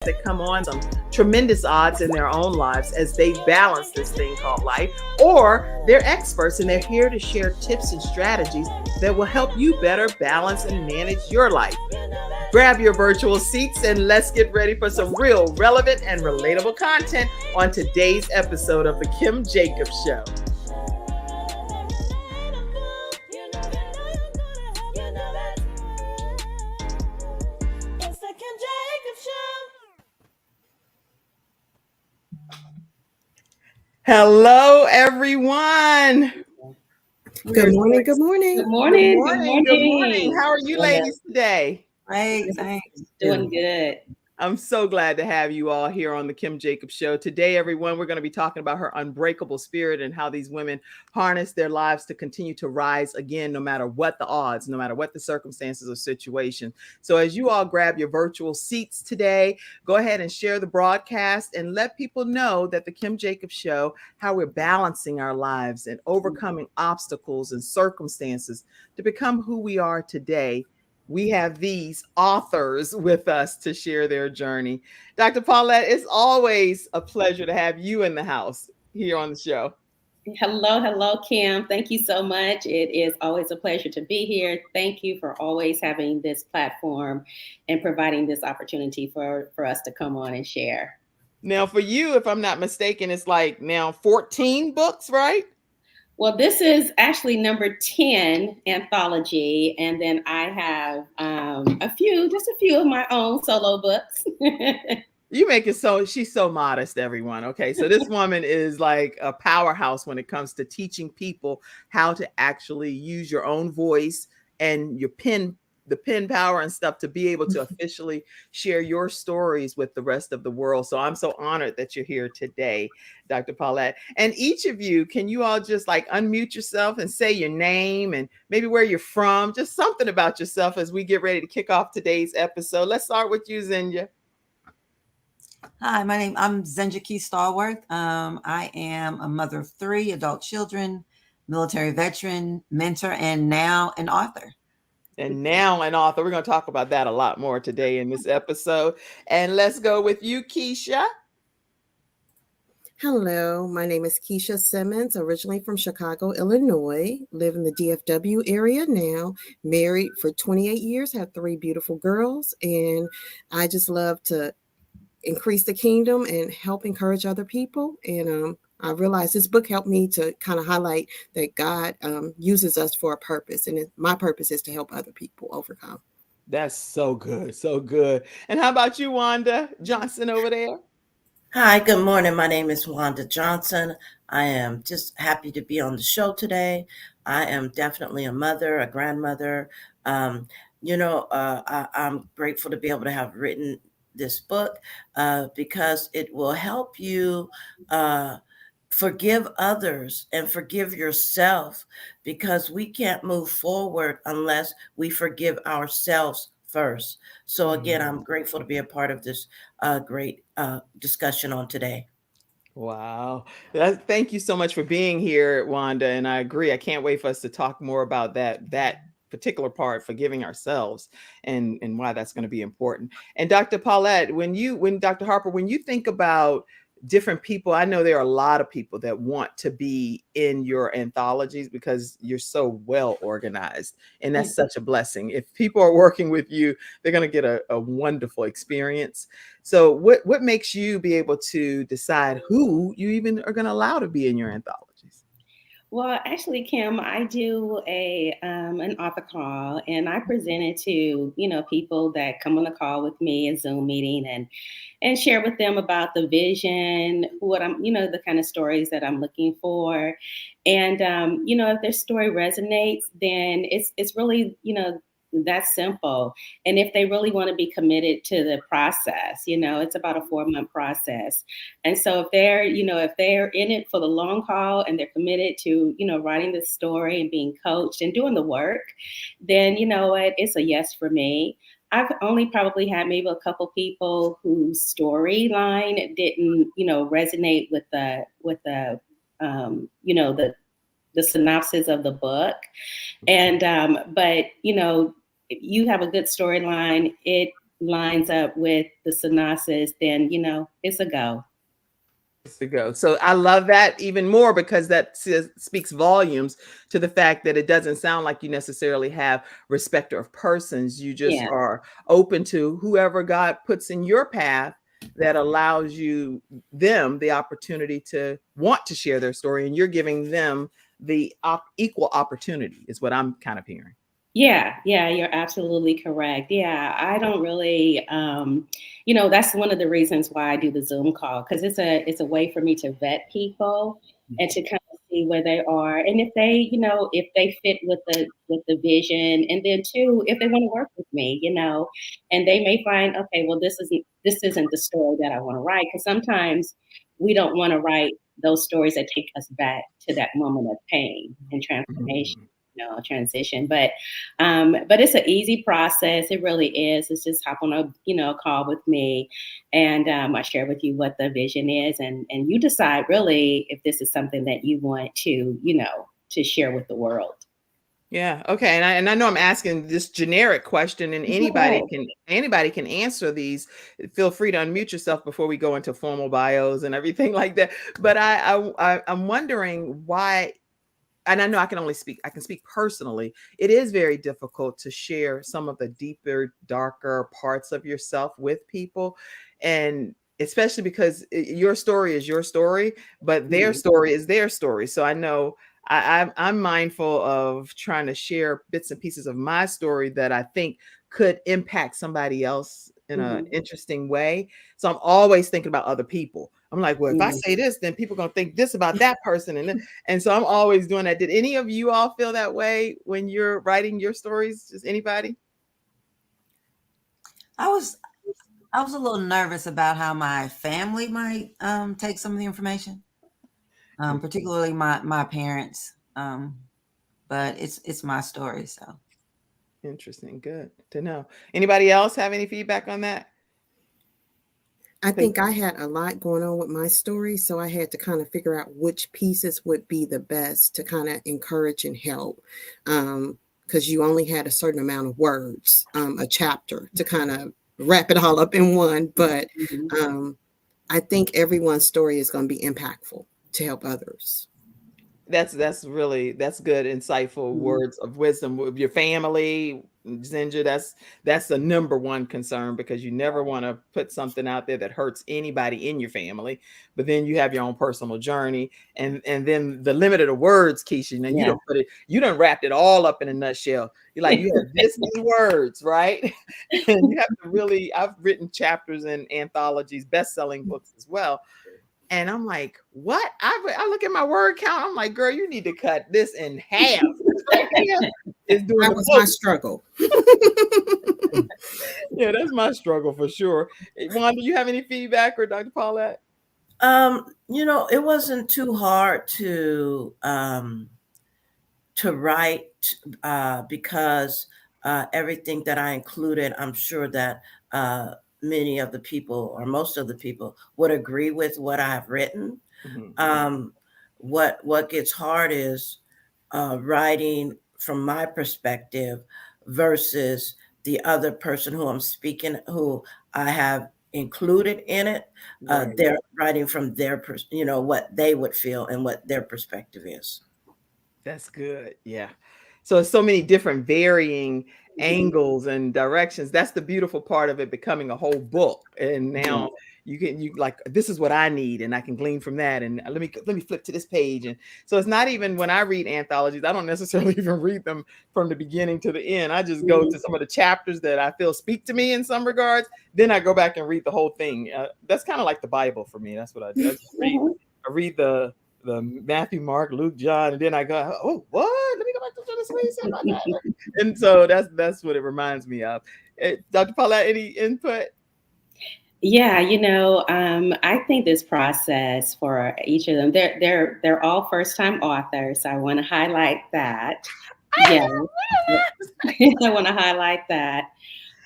that come on some tremendous odds in their own lives as they balance this thing called life, or they're experts and they're here to share tips and strategies that will help you better balance and manage your life. Grab your virtual seats and let's get ready for some real, relevant, and relatable content on today's episode of The Kim Jacobs Show. Hello, everyone. Good morning. Good morning. Good morning. Good morning. Good morning. How are you ladies today? Great, thanks. Doing good. I'm so glad to have you all here on the Kim Jacobs Show. Today, everyone, we're going to be talking about her unbreakable spirit and how these women harness their lives to continue to rise again, no matter what the odds, no matter what the circumstances or situation. So as you all grab your virtual seats today, go ahead and share the broadcast and let people know that the Kim Jacobs Show, how we're balancing our lives and overcoming obstacles and circumstances to become who we are today. We have these authors with us to share their journey. Dr. Paulette, it's always a pleasure to have you in the house here on the show. Hello, Kim. Thank you so much. It is always a pleasure to be here. Thank you for always having this platform and providing this opportunity for us to come on and share. Now, for you, if I'm not mistaken, it's like now 14 books, right? Well, this is actually number 10 anthology, and then I have just a few of my own solo books. You make it so, she's so modest, everyone. Okay, so this woman is like a powerhouse when it comes to teaching people how to actually use your own voice and your pen power and stuff to be able to officially share your stories with the rest of the world. So I'm so honored that you're here today, Dr. Paulette. And each of you, can you all just like unmute yourself and say your name and maybe where you're from, just something about yourself as we get ready to kick off today's episode. Let's start with you, Zenja. Hi, I'm Zenja Key Stallworth. I am a mother of 3 adult children, military veteran, mentor, and now an author. And now an author. We're going to talk about that a lot more today in this episode. And let's go with you, Keisha. Hello, my name is Keisha Simmons, originally from Chicago, Illinois, live in the DFW area now, married for 28 years, have 3 beautiful girls, and I just love to increase the kingdom and help encourage other people. And I realized this book helped me to kind of highlight that God uses us for a purpose. And my purpose is to help other people overcome. That's so good. So good. And how about you, Wanda Johnson over there? Hi, good morning. My name is Wanda Johnson. I am just happy to be on the show today. I am definitely a mother, a grandmother. I'm grateful to be able to have written this book because it will help you forgive others and forgive yourself, because we can't move forward unless we forgive ourselves first. So again, I'm grateful to be a part of this great discussion on today. Wow. Thank you so much for being here, Wanda. And I agree. I can't wait for us to talk more about that particular part, forgiving ourselves, and why that's going to be important. And Dr. Paulette, Dr. Harper, when you think about different people, I know there are a lot of people that want to be in your anthologies because you're so well organized, and that's such a blessing. If people are working with you, they're going to get a wonderful experience. So what makes you be able to decide who you even are going to allow to be in your anthologies? Well, actually, Kim, I do an author call, and I present it to people that come on the call with me, a Zoom meeting, and share with them about the vision, what I'm, the kind of stories that I'm looking for, and if their story resonates, then it's really that's simple. And if they really want to be committed to the process, it's about a 4-month process. And so if they're in it for the long haul and they're committed to, writing the story and being coached and doing the work, then it's a yes for me. I've only probably had maybe a couple people whose storyline didn't, resonate with the synopsis of the book. And, but, if you have a good storyline, it lines up with the synopsis, then, it's a go. To go. So I love that even more because that speaks volumes to the fact that it doesn't sound like you necessarily have respect of persons. You just Yeah. are open to whoever God puts in your path that allows them the opportunity to want to share their story, and you're giving them the equal opportunity is what I'm kind of hearing. Yeah, you're absolutely correct. Yeah, I don't really, that's one of the reasons why I do the Zoom call, because it's a way for me to vet people and to kind of see where they are, and if they fit with the vision, and then too, if they want to work with me, and they may find, okay, well, this isn't the story that I want to write, because sometimes we don't want to write those stories that take us back to that moment of pain and transformation. Mhm. Transition, but it's an easy process. It really is. It's just hop on a call with me, and I share with you what the vision is, and you decide really if this is something that you want to share with the world. Yeah. Okay. And I know I'm asking this generic question, and anybody Right. can answer these. Feel free to unmute yourself before we go into formal bios and everything like that. But I'm wondering why. And I know I can speak personally. It is very difficult to share some of the deeper, darker parts of yourself with people. And especially because your story is your story, but their Mhm. story is their story. So I know I'm mindful of trying to share bits and pieces of my story that I think could impact somebody else in an Mhm. interesting way. So I'm always thinking about other people. I'm like, well, if I Mhm. say this, then people gonna think this about that person, and so I'm always doing that. Did any of you all feel that way when you're writing your stories? Just anybody? I was I was a little nervous about how my family might take some of the information, particularly my parents. But it's my story, so. Interesting. Good to know. Anybody else have any feedback on that? I think I had a lot going on with my story, so I had to kind of figure out which pieces would be the best to kind of encourage and help. Because you only had a certain amount of words, a chapter to kind of wrap it all up in one. But Mhm. um, I think everyone's story is going to be impactful to help others. That's good, insightful Mhm. words of wisdom with your family, Ginger. That's the number one concern, because you never want to put something out there that hurts anybody in your family. But then you have your own personal journey, and then the limit of the words, Keisha. Now Yeah. you done wrapped it all up in a nutshell. You're like, you have this many words, right? And you have to really. I've written chapters in anthologies, best-selling books as well. And I'm like, what? I look at my word count. I'm like, girl, you need to cut this in half. This right here is doing That the was my most. struggle. Yeah, that's my struggle for sure. Juan, do you have any feedback, or Dr. Paulette? It wasn't too hard to write because everything that I included, I'm sure that many of the people or most of the people would agree with what I've written. Mhm. What gets hard is writing from my perspective versus the other person who I'm speaking, who I have included in it. Right. They're writing from what they would feel and what their perspective is. That's good. Yeah. So it's so many different varying Mhm. angles and directions. That's the beautiful part of it becoming a whole book. And Yeah. now you like, this is what I need, and I can glean from that. And let me flip to this page. And so it's not even, when I read anthologies, I don't necessarily even read them from the beginning to the end. I just go Mhm. to some of the chapters that I feel speak to me in some regards. Then I go back and read the whole thing. That's kind of like the Bible for me. That's what I do. Mhm. I read the Matthew, Mark, Luke, John, and then I go, oh, what? Let me go back to Genesis. What he said about that. And so that's what it reminds me of. Dr. Paulette, any input? Yeah, I think this process for each of them, they're all first time authors. So I want to highlight that. Yeah, I want to highlight that.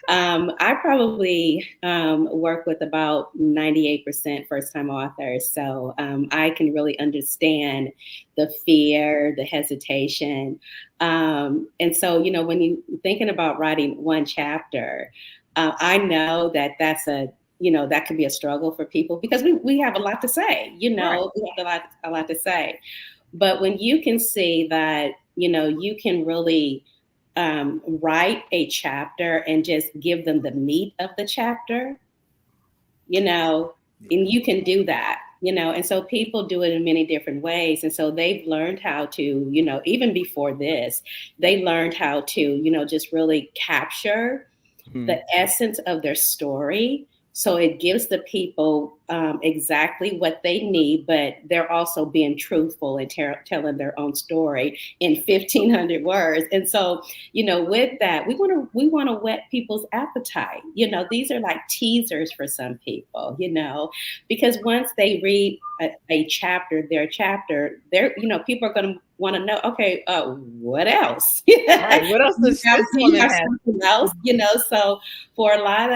I probably work with about 98% first time authors. So I can really understand the fear, the hesitation. And so, when you thinking about writing one chapter, I know that that's that could be a struggle for people because we have a lot to say, we have a lot to say. But when you can see that, you can really write a chapter and just give them the meat of the chapter, and you can do that, and so people do it in many different ways. And so they've learned how to, even before this, they learned how to, just really capture the essence of their story. So it gives the people exactly what they need, but they're also being truthful and telling their own story in 1,500 words. And so, with that, we want to whet people's appetite. These are like teasers for some people, because once they read a chapter, their chapter, people are going to want to know, okay, what else? Right. What else does this woman have? Something else, so for a lot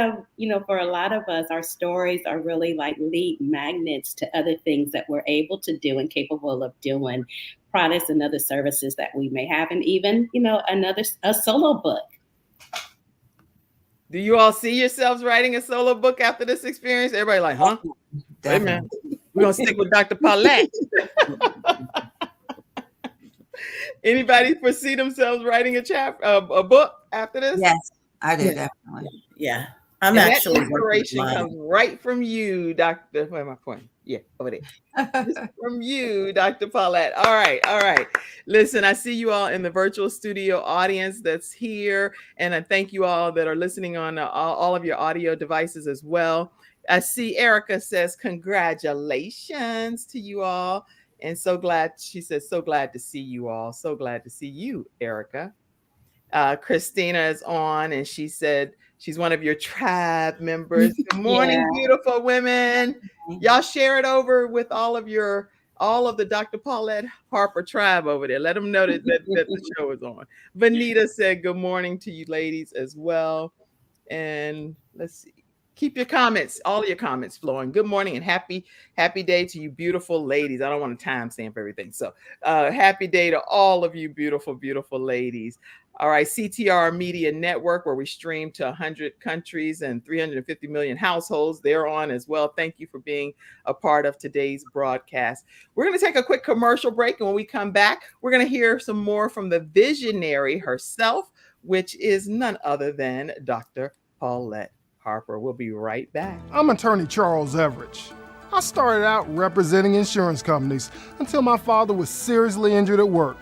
of us, our stories are really like lead magnets to other things that we're able to do and capable of doing, products and other services that we may have, and even, a solo book. Do you all see yourselves writing a solo book after this experience? Everybody like, huh? Wait a minute. We're going to stick with Dr. Paulette. Anybody foresee themselves writing a book after this? Yes, I do, definitely. Yeah. I'm actually inspiration comes right from you, Dr. Where am I pointing? Yeah, over there. From you, Dr. Paulette. All right. Listen, I see you all in the virtual studio audience that's here, and I thank you all that are listening on all of your audio devices as well. I see Erica says congratulations to you all, and so glad. She says so glad to see you all. So glad to see you, Erica. Christina is on, and she said she's one of your tribe members. Good morning, beautiful women. Y'all share it over with all of the Dr. Paulette Harper tribe over there. Let them know that the show is on. Vanita said good morning to you ladies as well. And let's see. Keep your comments, all of your comments flowing. Good morning and happy day to you beautiful ladies. I don't want to timestamp everything. So happy day to all of you beautiful, beautiful ladies. All right, CTR Media Network, where we stream to 100 countries and 350 million households. They're on as well. Thank you for being a part of today's broadcast. We're going to take a quick commercial break, and when we come back, we're going to hear some more from the visionary herself, which is none other than Dr. Paulette Harper. We'll be right back. I'm attorney Charles Everidge. I started out representing insurance companies until my father was seriously injured at work.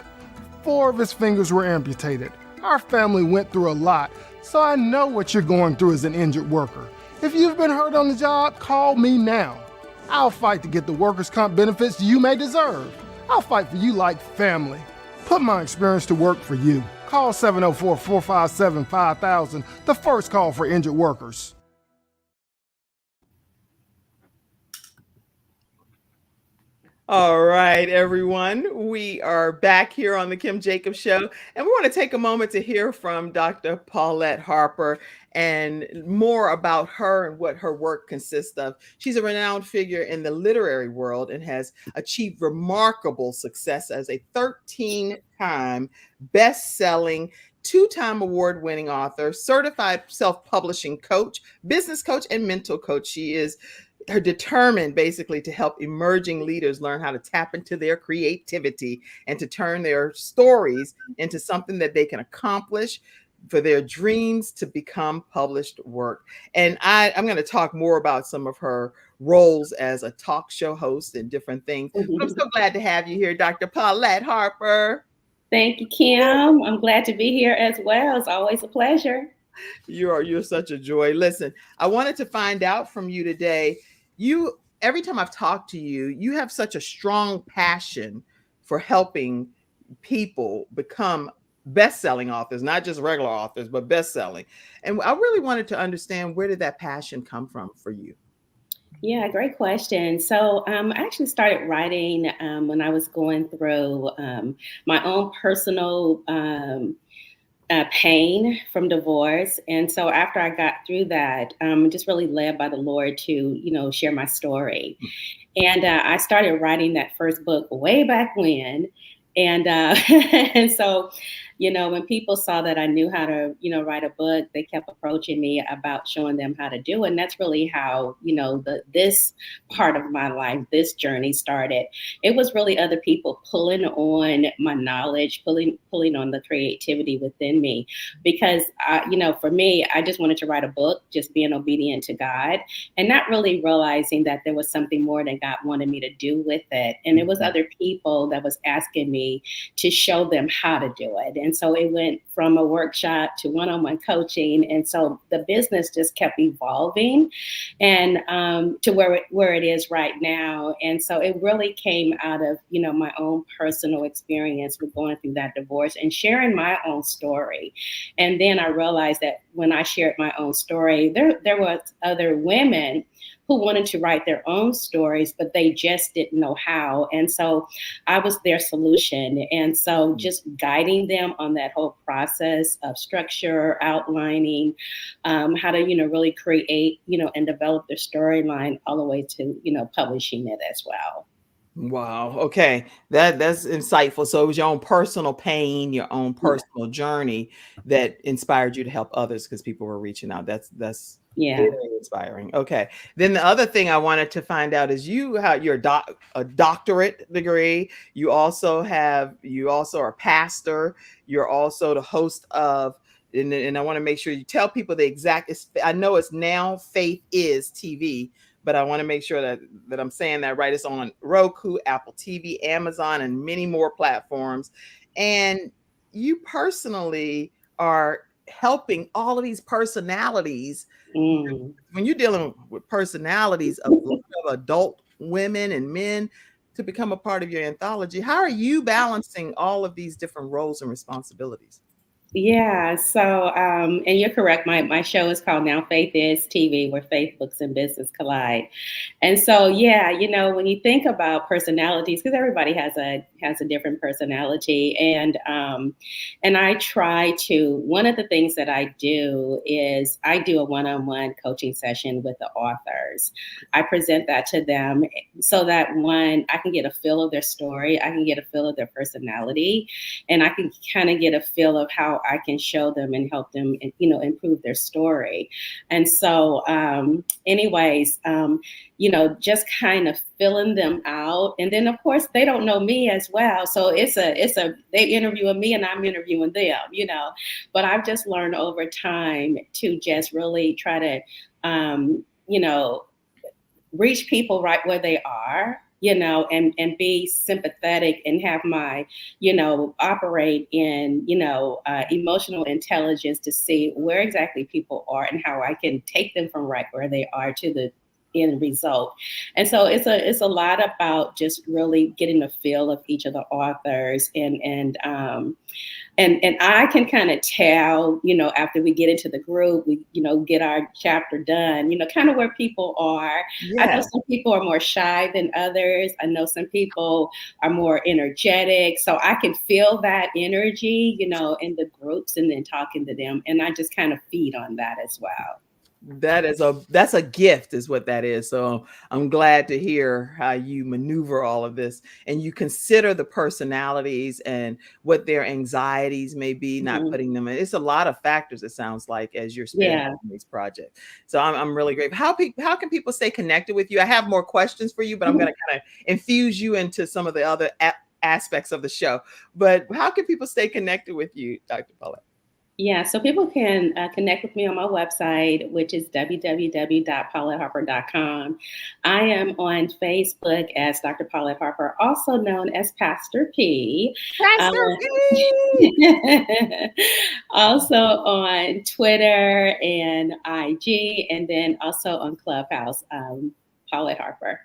4 of his fingers were amputated. Our family went through a lot, so I know what you're going through as an injured worker. If you've been hurt on the job, call me now. I'll fight to get the workers' comp benefits you may deserve. I'll fight for you like family. Put my experience to work for you. Call 704-457-5000, the first call for injured workers. All right, everyone. We are back here on the Kim Jacobs Show, and we want to take a moment to hear from Dr. Paulette Harper and more about her and what her work consists of. She's a renowned figure in the literary world and has achieved remarkable success as a 13-time best-selling, 2-time award-winning author, certified self-publishing coach, business coach, and mental coach. She is determined basically to help emerging leaders learn how to tap into their creativity and to turn their stories into something that they can accomplish, for their dreams to become published work. And I'm going to talk more about some of her roles as a talk show host and different things. But I'm so glad to have you here, Dr. Paulette Harper. Thank you, Kim. I'm glad to be here as well. It's always a pleasure. You're such a joy. Listen, I wanted to find out from you today. Every time I've talked to you, you have such a strong passion for helping people become best-selling authors, not just regular authors, but best-selling. And I really wanted to understand, where did that passion come from for you? Yeah, great question. So I actually started writing when I was going through my own personal pain from divorce. And so after I got through that, just really led by the Lord to, share my story. And I started writing that first book way back when. And and so When people saw that I knew how to, write a book, they kept approaching me about showing them how to do it. And that's really how, this part of my life, this journey started. It was really other people pulling on my knowledge, pulling on the creativity within me. Because, for me, I just wanted to write a book, just being obedient to God, and not really realizing that there was something more that God wanted me to do with it. And it was other people that was asking me to show them how to do it. And so it went from a workshop to one-on-one coaching. And so the business just kept evolving and to where it is right now. And so it really came out of, my own personal experience with going through that divorce and sharing my own story. And then I realized that when I shared my own story, there was other women who wanted to write their own stories, but they just didn't know how. And so I was their solution. And so just guiding them on that whole process of structure, outlining, how to, really create, and develop their storyline all the way to, publishing it as well. Wow. Okay. That's insightful. So it was your own personal pain, your own personal journey that inspired you to help others because people were reaching out. That's Yeah. very inspiring. Okay. Then the other thing I wanted to find out is you're a doctorate degree. You also are a pastor. You're also the host of, and I want to make sure you tell people the exact, I know it's Now Faith Is TV, but I want to make sure that I'm saying that right. It's on Roku, Apple TV, Amazon, and many more platforms. And you personally are helping all of these personalities. Mm. When you're dealing with personalities of adult women and men to become a part of your anthology, how are you balancing all of these different roles and responsibilities? Yeah, so and you're correct. My show is called Now Faith Is TV, where faith, books, and business collide. And so, yeah, when you think about personalities, because everybody has a different personality, and I try to. One of the things that I do is I do a one-on-one coaching session with the authors. I present that to them so that I can get a feel of their story, I can get a feel of their personality, and I can kind of get a feel of how I can show them and help them, improve their story. And so, just kind of filling them out. And then, of course, they don't know me as well. So they interviewing me and I'm interviewing them, but I've just learned over time to just really try to, reach people right where they are, and be sympathetic and have my, operate in, emotional intelligence to see where exactly people are and how I can take them from right where they are to the end result. And so it's a lot about just really getting a feel of each of the authors and I can kind of tell, after we get into the group, we, get our chapter done, kind of where people are. Yeah. I know some people are more shy than others. I know some people are more energetic. So I can feel that energy, in the groups and then talking to them. And I just kind of feed on that as well. That's a gift is what that is. So I'm glad to hear how you maneuver all of this and you consider the personalities and what their anxieties may be, not putting them in. It's a lot of factors, it sounds like, as you're spearheading these projects. So I'm really grateful. How can people stay connected with you? I have more questions for you, but I'm going to kind of infuse you into some of the other aspects of the show. But how can people stay connected with you, Dr. Paulette? Yeah, so people can connect with me on my website, which is www.pauletteharper.com. I am on Facebook as Dr. Paulette Harper, also known as Pastor P. Pastor P! Also on Twitter and IG, and then also on Clubhouse, Paulette Harper.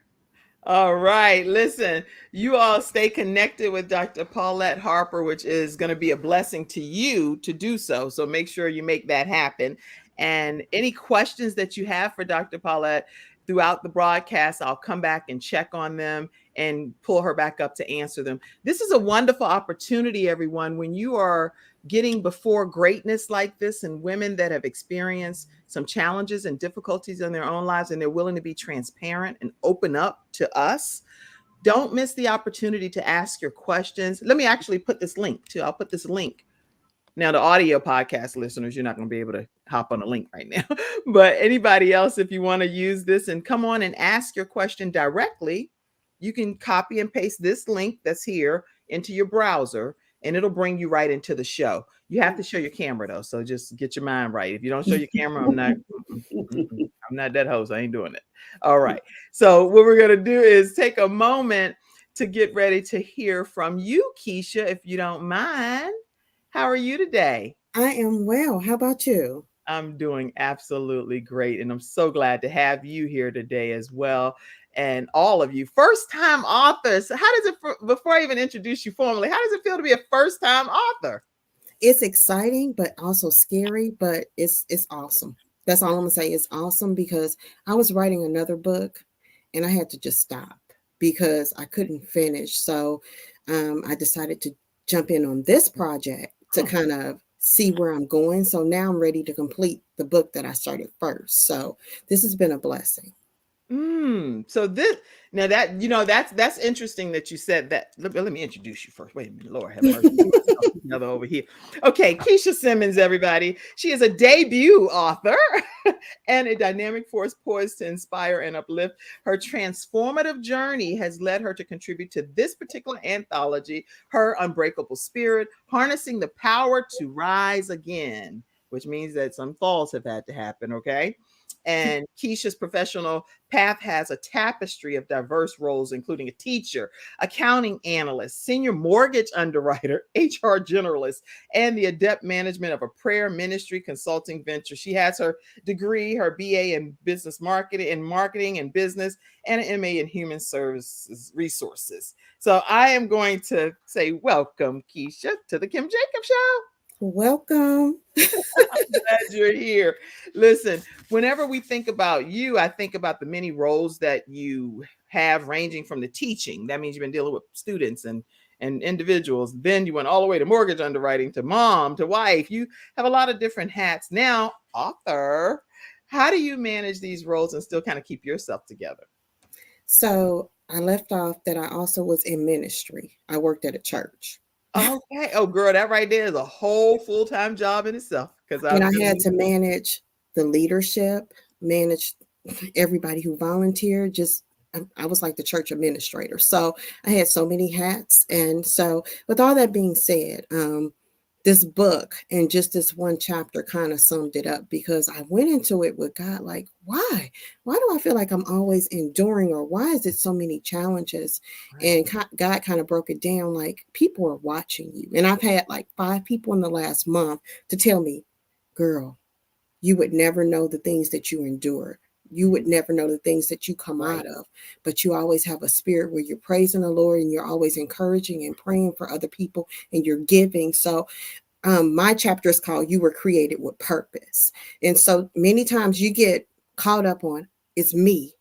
All right. Listen, you all stay connected with Dr. Paulette Harper, which is going to be a blessing to you to do so. So make sure you make that happen. And any questions that you have for Dr. Paulette throughout the broadcast, I'll come back and check on them and pull her back up to answer them. This is a wonderful opportunity, everyone, when you are getting before greatness like this and women that have experienced some challenges and difficulties in their own lives and they're willing to be transparent and open up to us. Don't miss the opportunity to ask your questions. Let me actually put this link too. I'll put this link Now, the audio podcast listeners, you're not going to be able to hop on a link right now. But anybody else, if you want to use this and come on and ask your question directly, you can copy and paste this link that's here into your browser, and it'll bring you right into the show. You have to show your camera though, so just get your mind right. If you don't show your camera, I'm not that host. I ain't doing it. All right. So what we're gonna do is take a moment to get ready to hear from you, Keisha, if you don't mind. How are you today? I am well. How about you? I'm doing absolutely great. And I'm so glad to have you here today as well. And all of you first time authors. How does it, before I even introduce you formally, how does it feel to be a first time author? It's exciting, but also scary, but it's awesome. That's all I'm gonna say. It's awesome because I was writing another book and I had to just stop because I couldn't finish. So I decided to jump in on this project to kind of see where I'm going. So now I'm ready to complete the book that I started first. So this has been a blessing. So this now that that's interesting that you said that. Let me introduce you first. Wait a minute, Lord have mercy. Another over here. Okay, Keisha Simmons, everybody. She is a debut author and a dynamic force poised to inspire and uplift. Her transformative journey has led her to contribute to this particular anthology, Her Unbreakable Spirit, harnessing the power to rise again, which means that some falls have had to happen, okay? And Keisha's professional path has a tapestry of diverse roles, including a teacher, accounting analyst, senior mortgage underwriter, HR generalist, and the adept management of a prayer ministry consulting venture. She has her degree, her BA in business marketing and business, and an MA in human services resources. So I am going to say welcome, Keisha, to the Kim Jacobs Show. Welcome. Glad you're here. Listen, whenever we think about you, I think about the many roles that you have, ranging from the teaching. That means you've been dealing with students and individuals. Then you went all the way to mortgage underwriting, to mom, to wife. You have a lot of different hats. Now, author. How do you manage these roles and still kind of keep yourself together? So I left off that I also was in ministry. I worked at a church. Okay. Oh, girl, that right there is a whole full-time job in itself. And I had to manage the leadership, manage everybody who volunteered. I was like the church administrator. So I had so many hats. And so with all that being said, this book and just this one chapter kind of summed it up, because I went into it with God, like, why do I feel like I'm always enduring, or why is it so many challenges? And God kind of broke it down, like, people are watching you. And I've had like 5 people in the last month to tell me, girl, you would never know the things that you endure. You would never know the things that you come out of, but you always have a spirit where you're praising the Lord and you're always encouraging and praying for other people and you're giving. So my chapter is called You Were Created with Purpose. And so many times you get caught up on, it's me.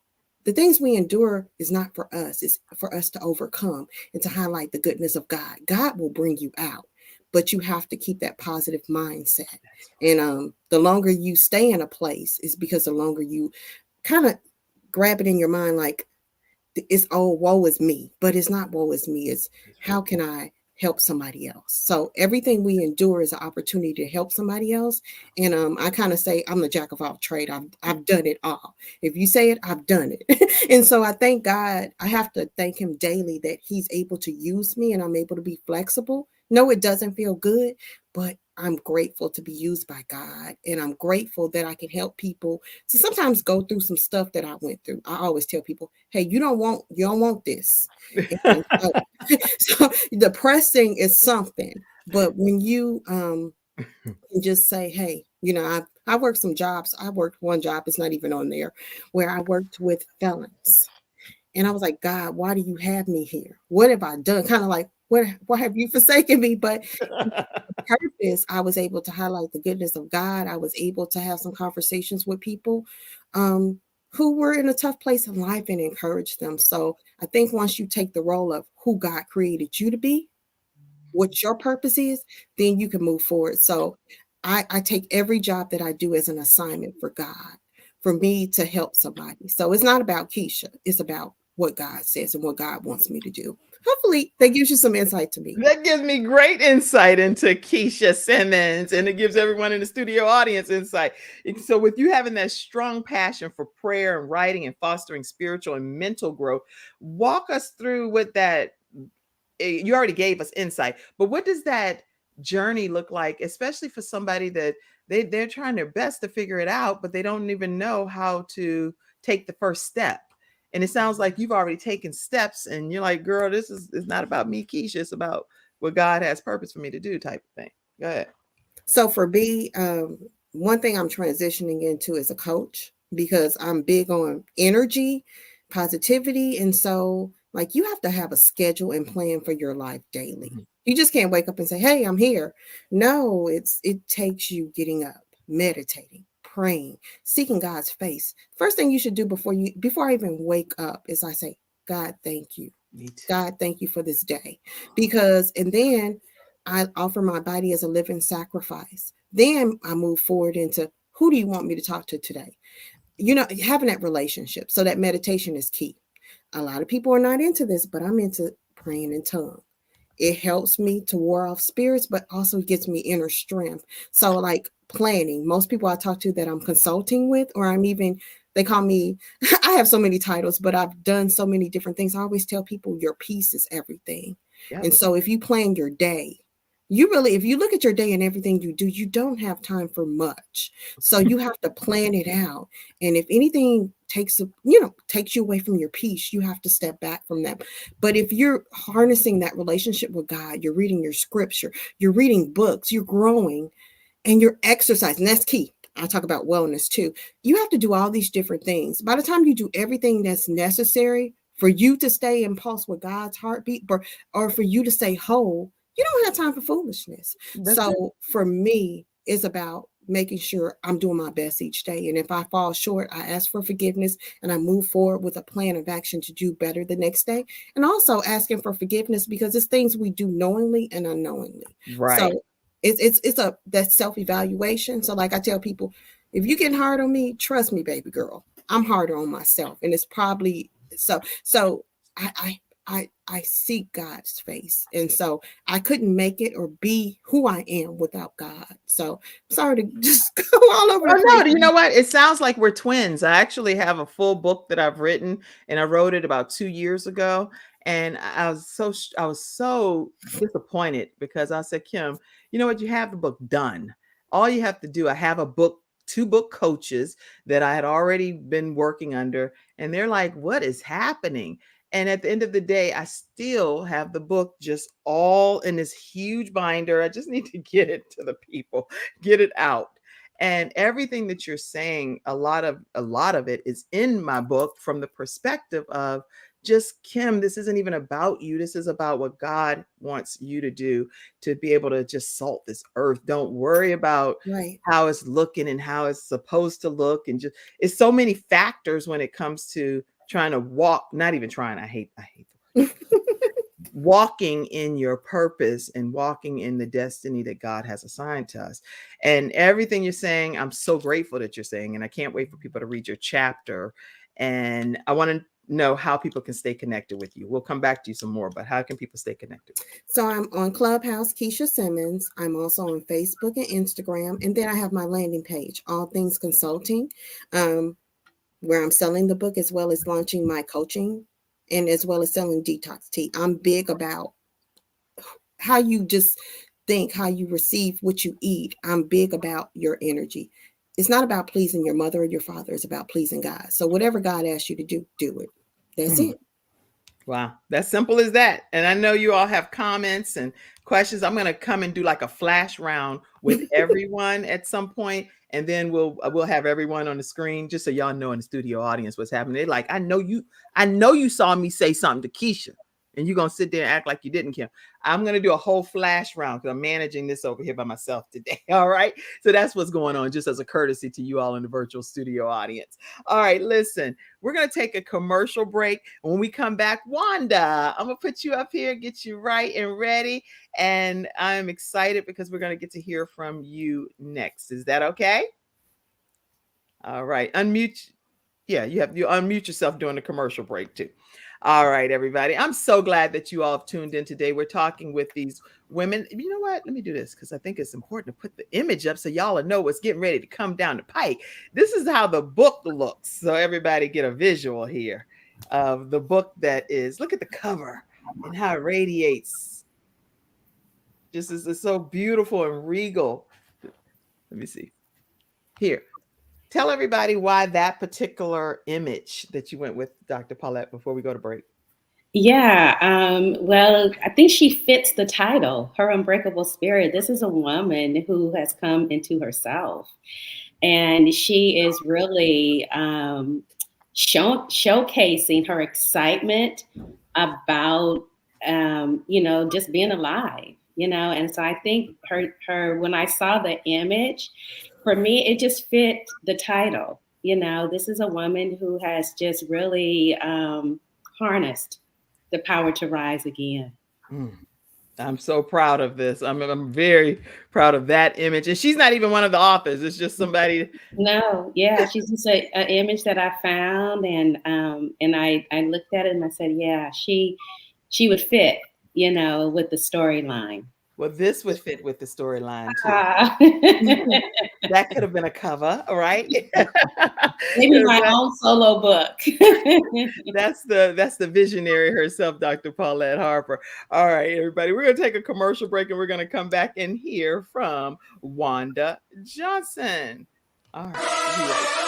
The things we endure is not for us. It's for us to overcome and to highlight the goodness of God. God will bring you out, but you have to keep that positive mindset. And the longer you stay in a place is because the longer you kind of grab it in your mind, like, it's, oh, woe is me, but it's not woe is me. It's how can I help somebody else? So everything we endure is an opportunity to help somebody else. And I kind of say I'm the jack of all trade. I've done it all. If you say it, I've done it. And so I thank God. I have to thank him daily that he's able to use me and I'm able to be flexible. No, it doesn't feel good, but I'm grateful to be used by God. And I'm grateful that I can help people to sometimes go through some stuff that I went through. I always tell people, hey, you don't want this. So depressing is something, but when you just say, hey, I worked some jobs. I worked one job, it's not even on there, where I worked with felons. And I was like, God, why do you have me here? What have I done? Kind of like, why have you forsaken me? But purpose, I was able to highlight the goodness of God. I was able to have some conversations with people who were in a tough place in life and encourage them. So I think once you take the role of who God created you to be, what your purpose is, then you can move forward. So I take every job that I do as an assignment for God, for me to help somebody. So it's not about Keisha. It's about what God says and what God wants me to do. Hopefully that gives you some insight to me. That gives me great insight into Keisha Simmons, and it gives everyone in the studio audience insight. So, with you having that strong passion for prayer and writing and fostering spiritual and mental growth, walk us through what that. You already gave us insight, but what does that journey look like, especially for somebody that they're trying their best to figure it out, but they don't even know how to take the first step? And it sounds like you've already taken steps, and you're like, girl, this is it's not about me, Keisha. It's about what God has purpose for me to do, type of thing. Go ahead. So for me, one thing I'm transitioning into is a coach because I'm big on energy, positivity. And so like you have to have a schedule and plan for your life daily. Mhm. You just can't wake up and say, hey, I'm here. No, it takes you getting up, meditating, praying, seeking God's face. First thing you should do before I even wake up is I say, God, thank you. Me too. God, thank you for this day. And then I offer my body as a living sacrifice. Then I move forward into who do you want me to talk to today? Having that relationship. So that meditation is key. A lot of people are not into this, but I'm into praying in tongues. It helps me to war off spirits, but also gives me inner strength. So like planning, most people I talk to that I'm consulting with, or they call me, I have so many titles, but I've done so many different things. I always tell people your peace is everything. Yep. And so if you plan your day, if you look at your day and everything you do, you don't have time for much. So you have to plan it out. And if anything takes you away from your peace, you have to step back from that. But if you're harnessing that relationship with God, you're reading your scripture, you're reading books, you're growing, and you're exercising, that's key. I talk about wellness too. You have to do all these different things. By the time you do everything that's necessary for you to stay in pulse with God's heartbeat, or for you to stay whole, you don't have time for foolishness. So for me, it's about making sure I'm doing my best each day. And if I fall short, I ask for forgiveness and I move forward with a plan of action to do better the next day. And also asking for forgiveness because it's things we do knowingly and unknowingly. Right. So that self-evaluation. So like I tell people, if you're getting hard on me, trust me, baby girl, I'm harder on myself. And it's probably so I seek God's face. And so I couldn't make it or be who I am without God. So I'm sorry to just go all over the place. No, you know what? It sounds like we're twins. I actually have a full book that I've written, and I wrote it about 2 years ago. And I was so disappointed because I said, Kim, you know what? You have the book done. All you have to do, I have two book coaches that I had already been working under, and they're like, what is happening? And at the end of the day, I still have the book just all in this huge binder. I just need to get it to the people, get it out. And everything that you're saying, a lot of it is in my book from the perspective of just, Kim, this isn't even about you. This is about what God wants you to do to be able to just salt this earth. Don't worry about Right. how it's looking and how it's supposed to look. And just, it's so many factors when it comes to trying to walk, not even trying. I hate the word. Walking in your purpose and walking in the destiny that God has assigned to us. And everything you're saying, I'm so grateful that you're saying, and I can't wait for people to read your chapter. And I want to know how people can stay connected with you. We'll come back to you some more, but how can people stay connected? So I'm on Clubhouse, Keisha Simmons. I'm also on Facebook and Instagram. And then I have my landing page, All Things Consulting, where I'm selling the book as well as launching my coaching and as well as selling detox tea. I'm big about how you just think, how you receive what you eat. I'm big about your energy. It's not about pleasing your mother or your father. It's about pleasing God. So whatever God asks you to do, do it. That's it. Wow, that's simple as that. And I know you all have comments and questions. I'm going to come and do like a flash round with everyone at some point, and then we'll have everyone on the screen just so y'all know in the studio audience what's happening. They're like, I know you saw me say something to Keisha, and you're going to sit there and act like you didn't, Kim. I'm going to do a whole flash round because I'm managing this over here by myself today. All right. So that's what's going on, just as a courtesy to you all in the virtual studio audience. All right. Listen, we're going to take a commercial break. When we come back, Wanda, I'm going to put you up here, get you right and ready. And I'm excited because we're going to get to hear from you next. Is that okay? All right. Unmute. Yeah, you unmute yourself during the commercial break too. All right, everybody. I'm so glad that you all have tuned in today. We're talking with these women. You know what? Let me do this because I think it's important to put the image up so y'all will know what's getting ready to come down the pike. This is how the book looks. So everybody get a visual here of the book that is. Look at the cover and how it radiates. Just is so beautiful and regal. Let me see. Here. Tell everybody why that particular image that you went with, Dr. Paulette, before we go to break. Yeah, well, I think she fits the title, Her Unbreakable Spirit. This is a woman who has come into herself, and she is really showcasing her excitement about, just being alive, And so I think her when I saw the image, for me, it just fit the title. This is a woman who has just really harnessed the power to rise again. I'm so proud of this. I'm very proud of that image. And she's not even one of the authors. It's just somebody. No, yeah, she's just an image that I found, and I looked at it and I said, yeah, she would fit, with the storyline. Well, this would fit with the storyline too. Ah. That could have been a cover, all right? Maybe my own solo book. That's the visionary herself, Dr. Paulette Harper. All right, everybody, we're going to take a commercial break and we're going to come back and hear from Wanda Johnson. All right.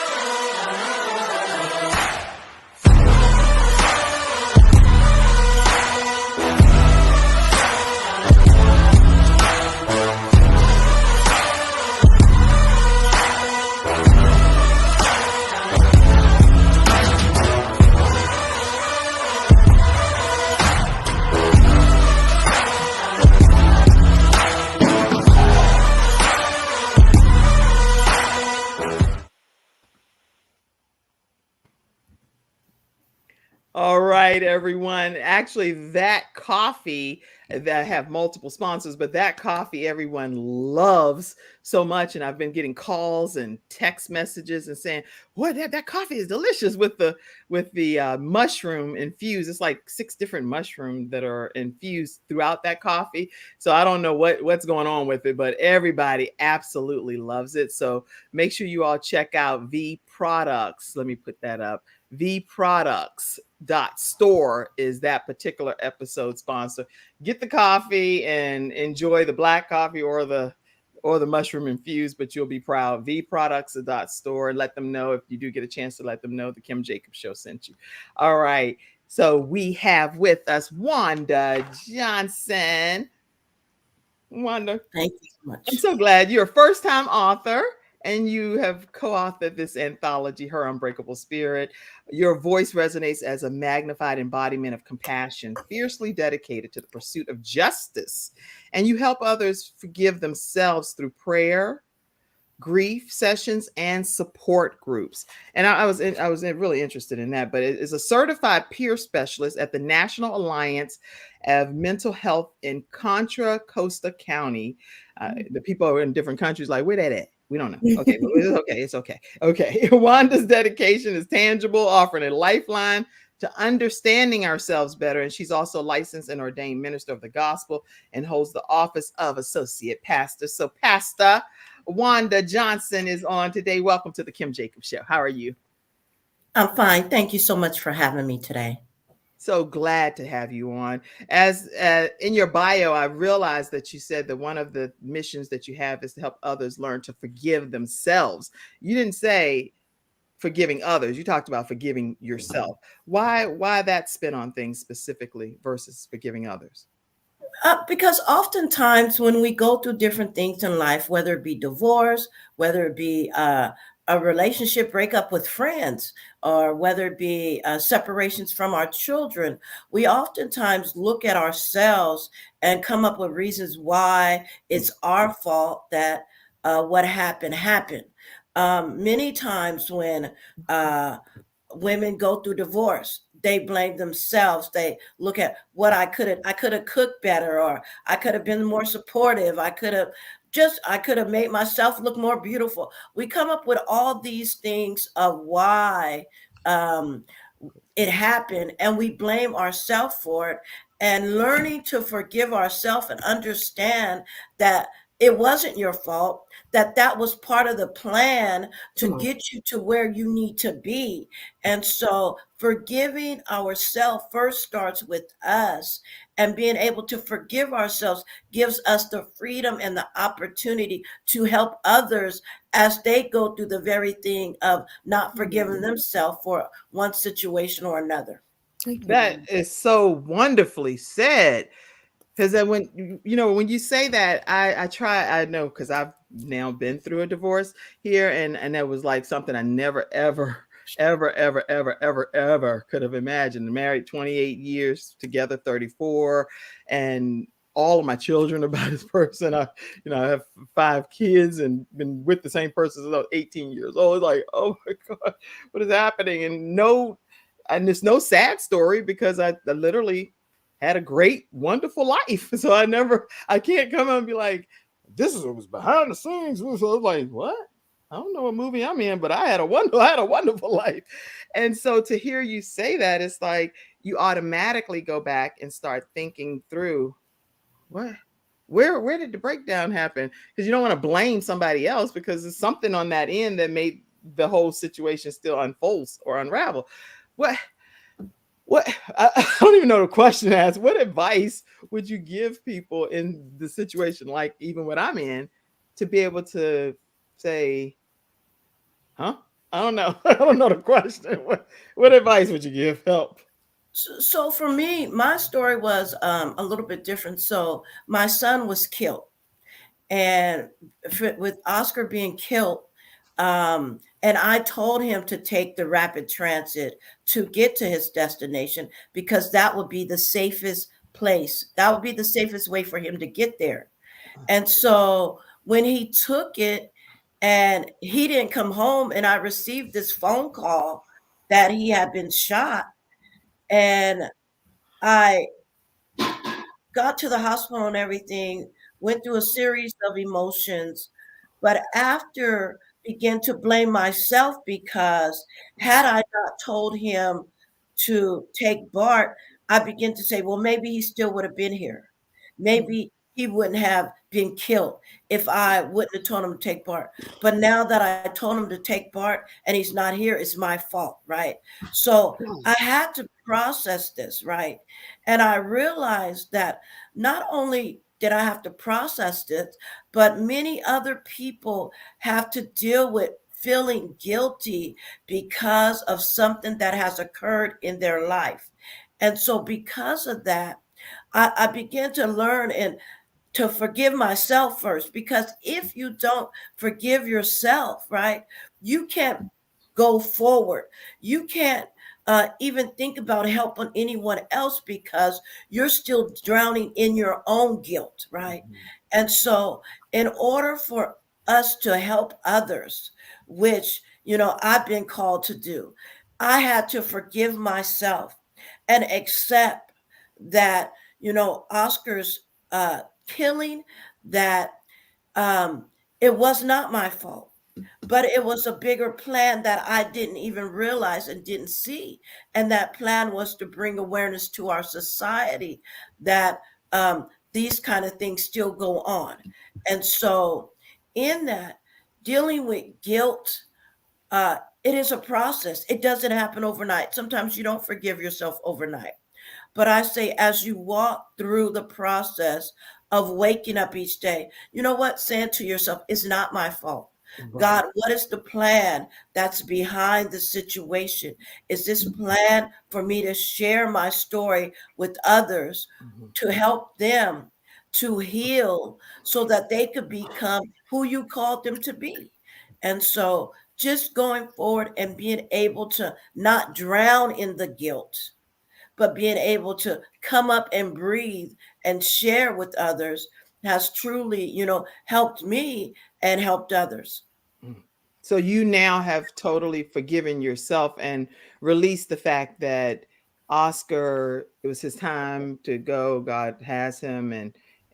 All right, everyone. Actually, that coffee that have multiple sponsors, but that coffee everyone loves so much. And I've been getting calls and text messages and saying, "What that coffee is delicious with the mushroom infused." It's like 6 different mushrooms that are infused throughout that coffee. So I don't know what's going on with it, but everybody absolutely loves it. So make sure you all check out V Products. Let me put that up. vproducts.store is that particular episode sponsor. Get the coffee and enjoy the black coffee or the mushroom infused, but you'll be proud. vproducts.store, and let them know, if you do get a chance, to let them know the Kim Jacobs Show sent you. All right. So we have with us Wanda Johnson. Wanda, thank you so much. I'm so glad you're a first-time author. And you have co-authored this anthology, Her Unbreakable Spirit. Your voice resonates as a magnified embodiment of compassion, fiercely dedicated to the pursuit of justice. And you help others forgive themselves through prayer, grief sessions, and support groups. And I was really interested in that. But it is a certified peer specialist at the National Alliance of Mental Health in Contra Costa County. The people are in different countries, like, where that at? We don't know. Okay, but it's okay. It's okay. Okay. Wanda's dedication is tangible, offering a lifeline to understanding ourselves better. And she's also licensed and ordained minister of the gospel and holds the office of associate pastor. So Pastor Wanda Johnson is on today. Welcome to the Kim Jacobs Show. How are you? I'm fine. Thank you so much for having me today. So glad to have you on. As in your bio, I realized that you said that one of the missions that you have is to help others learn to forgive themselves. You didn't say forgiving others. You talked about forgiving yourself. Why that spin on things specifically versus forgiving others? Because oftentimes when we go through different things in life, whether it be divorce, whether it be a relationship breakup with friends, or whether it be separations from our children, we oftentimes look at ourselves and come up with reasons why it's our fault that what happened. Many times when women go through divorce, they blame themselves. They look at what I could have cooked better, or I could have been more supportive. I could have made myself look more beautiful. We come up with all these things of why um, it happened, and we blame ourselves for it. And learning to forgive ourselves and understand that it wasn't your fault, that that was part of the plan to Come on. get you to where you need to be. And so forgiving ourselves first starts with us, and being able to forgive ourselves gives us the freedom and the opportunity to help others as they go through the very thing of not forgiving themselves for one situation or another. Thank you. That is so wonderfully said. Because then when when you say that, I know, because I've now been through a divorce here, and that was like something I never ever could have imagined. Married 28 years, together 34, and all of my children are by this person. I have 5 kids and been with the same person since I was 18 years old. It's like, oh my God, what is happening? And there's no sad story, because I literally had a great, wonderful life. So I can't come out and be like, this is what was behind the scenes. So I was like, what? I don't know what movie I'm in, but I had a wonderful life. And so to hear you say that, it's like you automatically go back and start thinking through, what, where did the breakdown happen? Because you don't want to blame somebody else, because it's something on that end that made the whole situation still unfold or unravel. What I don't even know the question to ask. What advice would you give people in the situation, like even what I'm in, to be able to say, huh? I don't know. I don't know the question. What advice would you give? Help. So for me, my story was a little bit different. So my son was killed, and with Oscar being killed, and I told him to take the rapid transit to get to his destination, because that would be the safest place. That would be the safest way for him to get there. And so when he took it and he didn't come home, and I received this phone call that he had been shot, and I got to the hospital and everything, went through a series of emotions, but after began to blame myself, because had I not told him to take Bart, I began to say, well, maybe he still would have been here. Maybe he wouldn't have been killed if I wouldn't have told him to take Bart. But now that I told him to take Bart and he's not here, it's my fault, right? So I had to process this, right? And I realized that not only did I have to process this, but many other people have to deal with feeling guilty because of something that has occurred in their life. And so, because of that, I began to learn and to forgive myself first, because if you don't forgive yourself, right, you can't go forward. You can't even think about helping anyone else, because you're still drowning in your own guilt, right? And so in order for us to help others, which I've been called to do, I had to forgive myself and accept that Oscar's killing, that um, it was not my fault, but it was a bigger plan that I didn't even realize and didn't see. And that plan was to bring awareness to our society that these kind of things still go on. And so, in that, dealing with guilt, it is a process. It doesn't happen overnight. Sometimes you don't forgive yourself overnight. But I say, as you walk through the process of waking up each day, you know what? Saying to yourself, it's not my fault. God, what is the plan that's behind the situation? Is this plan for me to share my story with others, to help them to heal so that they could become who you called them to be? And so just going forward and being able to not drown in the guilt, but being able to come up and breathe and share with others has truly, helped me and helped others. So you now have totally forgiven yourself and released the fact that Oscar, it was his time to go. God has him,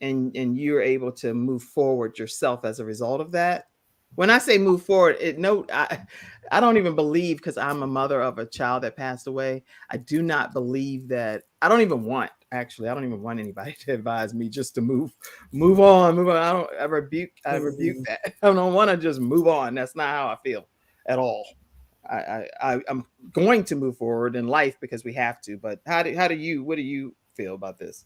and you're able to move forward yourself as a result of that. When I say move forward, I don't even believe, because I'm a mother of a child that passed away. I do not believe that. I don't even want, actually, I don't even want anybody to advise me just to move on. I rebuke that. I don't want to just move on. That's not how I feel at all. I'm going to move forward in life because we have to. But what do you feel about this?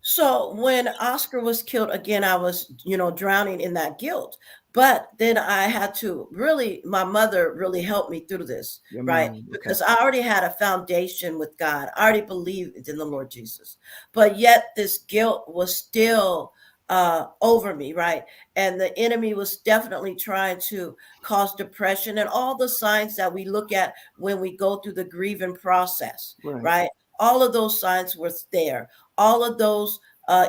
So when Oscar was killed again, I was, drowning in that guilt. But then I had to really, my mother really helped me through this, Your right? mom, okay. Because I already had a foundation with God. I already believed in the Lord Jesus. But yet this guilt was still over me, right? And the enemy was definitely trying to cause depression and all the signs that we look at when we go through the grieving process, Right. right? All of those signs were there. All of those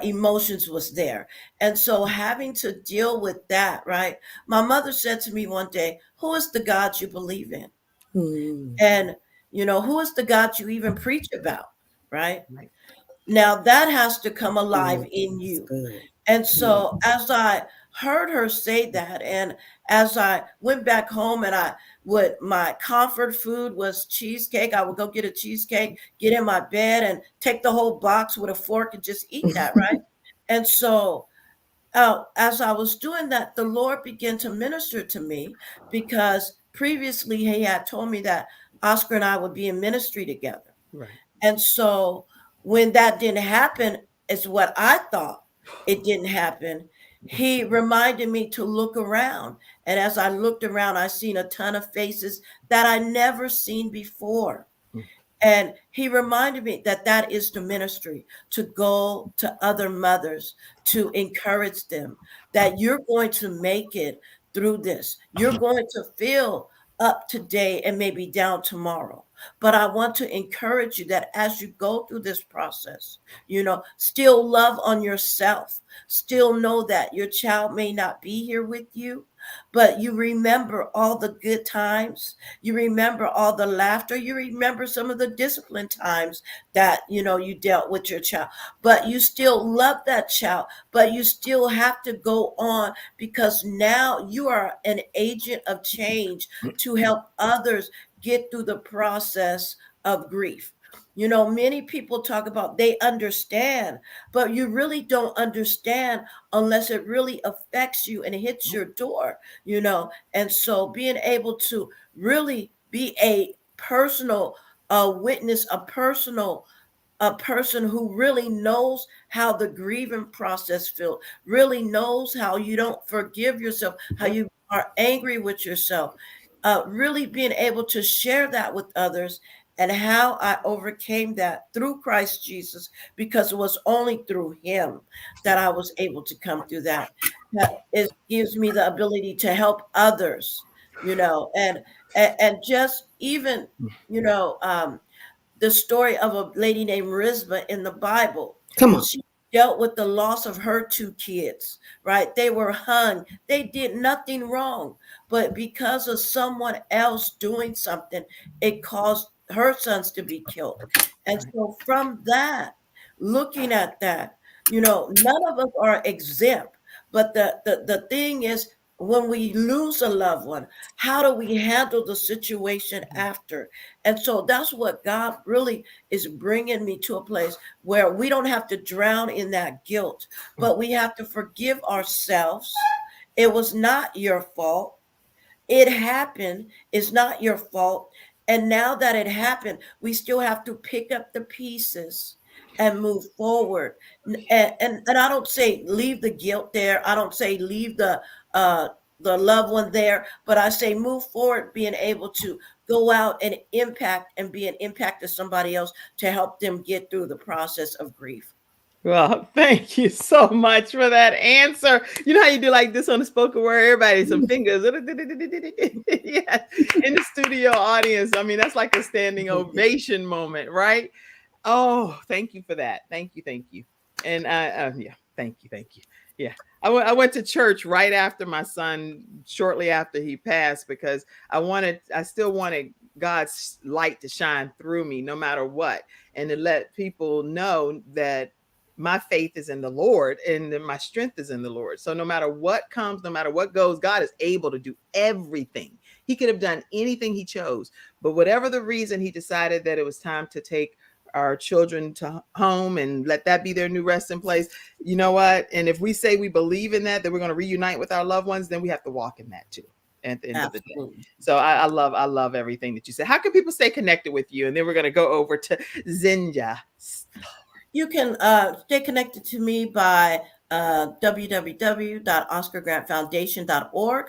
emotions was there. And so having to deal with that, right? My mother said to me one day, who is the God you believe in? And, who is the God you even preach about, right? Right. Now that has to come alive in That's you. good. And so as I heard her say that, and as I went back home and my comfort food was cheesecake, I would go get a cheesecake, get in my bed and take the whole box with a fork and just eat that, right? And so as I was doing that, the Lord began to minister to me because previously he had told me that Oscar and I would be in ministry together. Right. And so when that didn't happen, is what I thought it didn't happen. He reminded me to look around. And as I looked around, I seen a ton of faces that I never seen before. And he reminded me that that is the ministry, to go to other mothers, to encourage them that you're going to make it through this. You're going to feel up today and maybe down tomorrow. But I want to encourage you that as you go through this process, still love on yourself, still know that your child may not be here with you, but you remember all the good times. You remember all the laughter. You remember some of the discipline times that, you dealt with your child, but you still love that child, but you still have to go on because now you are an agent of change to help others get through the process of grief. Many people talk about they understand, but you really don't understand unless it really affects you and hits your door, And so being able to really be a personal witness, a person who really knows how the grieving process feels, really knows how you don't forgive yourself, how you are angry with yourself, really being able to share that with others and how I overcame that through Christ Jesus, because it was only through him that I was able to come through that. It gives me the ability to help others, and just even, the story of a lady named Rizbah in the Bible. Come on. She dealt with the loss of her two kids, right? They were hung. They did nothing wrong. But because of someone else doing something, it caused her sons to be killed. And so from that, looking at that, none of us are exempt. But the thing is, when we lose a loved one, how do we handle the situation after? And so that's what God really is bringing me to, a place where we don't have to drown in that guilt, but we have to forgive ourselves. It was not your fault. It happened. It's not your fault. And now that it happened, we still have to pick up the pieces and move forward. And I don't say leave the guilt there. I don't say leave the loved one there, but I say move forward, being able to go out and impact and be an impact to somebody else to help them get through the process of grief. Well, thank you so much for that answer. You know how you do like this on the spoken word? Everybody, some fingers. Yeah, in the studio audience. I mean, that's like a standing ovation moment, right? Oh, thank you for that. Thank you. Thank you. And yeah, thank you. Thank you. Yeah. I went to church right after my son, shortly after he passed, because I still wanted God's light to shine through me no matter what, and to let people know that my faith is in the Lord and then my strength is in the Lord. So no matter what comes, no matter what goes, God is able to do everything. He could have done anything he chose, but whatever the reason, he decided that it was time to take our children to home and let that be their new resting place. You know what? And if we say we believe in that we're going to reunite with our loved ones, then we have to walk in that too at the end Absolutely. of the day. So I love everything that you said. How can people stay connected with you? And then we're going to go over to Zinja. You can stay connected to me by www.oscargrantfoundation.org.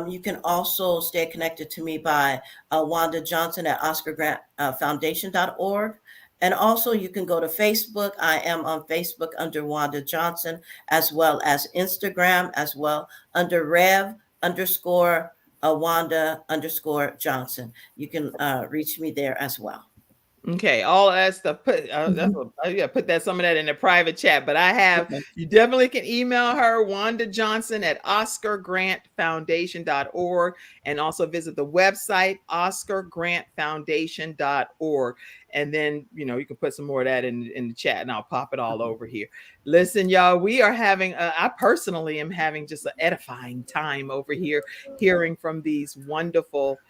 You can also stay connected to me by Wanda Johnson at oscargrantfoundation.org. And also you can go to Facebook. I am on Facebook under Wanda Johnson, as well as Instagram, as well under Rev_Wanda_Johnson. You can reach me there as well. Okay, all that stuff. Put put that some of that in the private chat. But I have you definitely can email her, Wanda Johnson at OscarGrantFoundation.org, and also visit the website OscarGrantFoundation.org. And then you can put some more of that in the chat, and I'll pop it all over here. Listen, y'all, we are having. I personally am having just an edifying time over here, hearing from these wonderful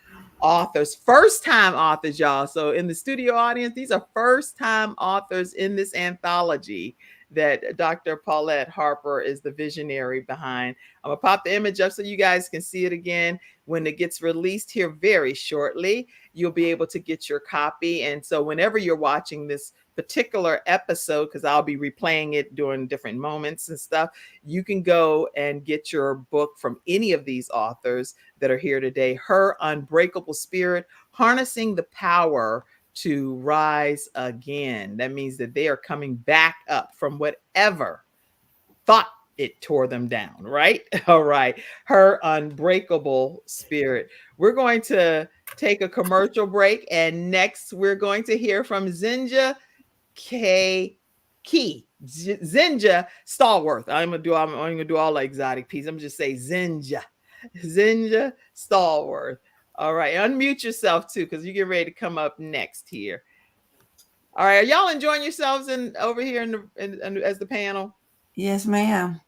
authors, first time authors, y'all. So in the studio audience, these are first time authors in this anthology that Dr. Paulette Harper is the visionary behind. I'm gonna pop the image up so you guys can see it again. When it gets released here very shortly, you'll be able to get your copy. And so whenever you're watching this particular episode, because I'll be replaying it during different moments and stuff, you can go and get your book from any of these authors that are here today. Her Unbreakable Spirit, Harnessing the Power to Rise Again. That means that they are coming back up from whatever thought it tore them down, right? All right. Her Unbreakable Spirit. We're going to take a commercial break, and next we're going to hear from Zinja Zinja Stallworth. I'm gonna do all the exotic pieces. I'm just say Zinja Stallworth. All right, unmute yourself too, because you get ready to come up next here. All right, are y'all enjoying yourselves over here as the panel? Yes, ma'am.